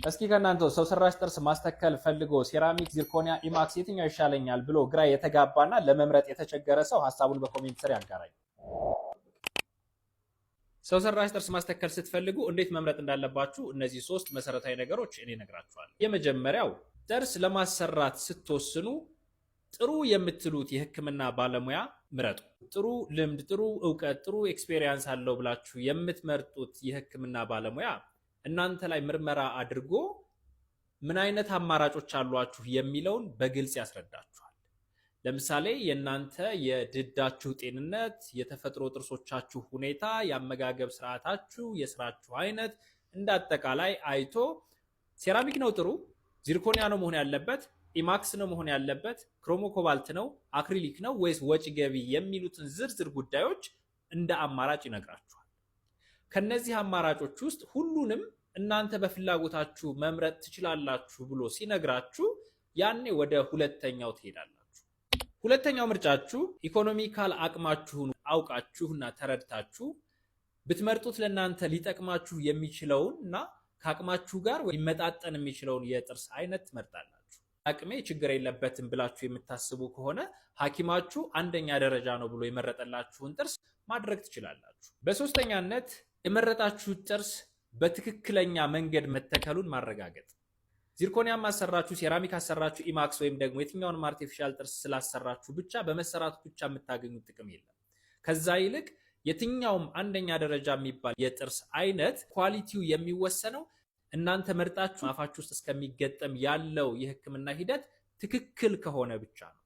እስኪ ከናንተው ሰው ሰራሽ ጥርስ ማስተከል ፈልጎ ሴራሚክ፣ ዚርኮኒያ፣ ኢማክስ የትኛው ይሻለኛል ብሎ ግራ የተጋባና ለመምረጥ የተቸገረ ሰው ሐሳቡን በኮሜንት ስር ያጋራኝ። ሰው ሰራሽ ጥርስ ማስተከል ስትፈልጉ እንዴት መምረጥ እንዳለባችሁ እነዚህ ሶስት መሰረታዊ ነገሮች እኔ እነግራችኋለሁ። የመጀመሪያው ጥርስ ለማሰራት ስትወስኑ ጥሩ የምትሉት የህክምና ባለሙያ ምረጡ። ጥሩ ልምድ፣ ጥሩ ዕውቀት፣ ጥሩ ኤክስፔሪየንስ አለው ብላችሁ የምትመርጡት የህክምና ባለሙያ እናንተ ላይ ምርመራ አድርጎ ምን አይነት አማራጮች አሏችሁ የሚለውን በግልጽ ያስረዳችኋል። ለምሳሌ የእናንተ የድዳችሁ ጤንነት፣ የተፈጥሮ ጥርሶቻችሁ ሁኔታ፣ የአመጋገብ ስርዓታችሁ፣ የስራችሁ አይነት እንዳጠቃላይ አይቶ ሴራሚክ ነው ጥሩ፣ ዚርኮኒያ ነው መሆን ያለበት፣ ኢማክስ ነው መሆን ያለበት፣ ክሮሞ ኮባልት ነው፣ አክሪሊክ ነው ወይስ ወጪ ገቢ የሚሉትን ዝርዝር ጉዳዮች እንደ አማራጭ ይነግራችኋል። ከነዚህ አማራጮች ውስጥ ሁሉንም እናንተ በፍላጎታችሁ መምረጥ ትችላላችሁ ብሎ ሲነግራችሁ ያኔ ወደ ሁለተኛው ትሄዳላችሁ። ሁለተኛው ምርጫችሁ ኢኮኖሚካል አቅማችሁን አውቃችሁና ተረድታችሁ ብትመርጡት ለእናንተ ሊጠቅማችሁ የሚችለውን እና ከአቅማችሁ ጋር ሊመጣጠን የሚችለውን የጥርስ አይነት ትመርጣላችሁ። አቅሜ ችግር የለበትም ብላችሁ የምታስቡ ከሆነ ሐኪማችሁ አንደኛ ደረጃ ነው ብሎ የመረጠላችሁን ጥርስ ማድረግ ትችላላችሁ። በሶስተኛነት የመረጣችሁት ጥርስ በትክክለኛ መንገድ መተከሉን ማረጋገጥ። ዚርኮኒያም አሰራችሁ፣ ሴራሚክ አሰራችሁ፣ ኢማክስ ወይም ደግሞ የትኛውንም አርቲፊሻል ጥርስ ስላሰራችሁ ብቻ በመሰራቱ ብቻ የምታገኙት ጥቅም የለም። ከዛ ይልቅ የትኛውም አንደኛ ደረጃ የሚባል የጥርስ አይነት ኳሊቲው የሚወሰነው እናንተ መርጣችሁ አፋችሁ ውስጥ እስከሚገጠም ያለው የህክምና ሂደት ትክክል ከሆነ ብቻ ነው።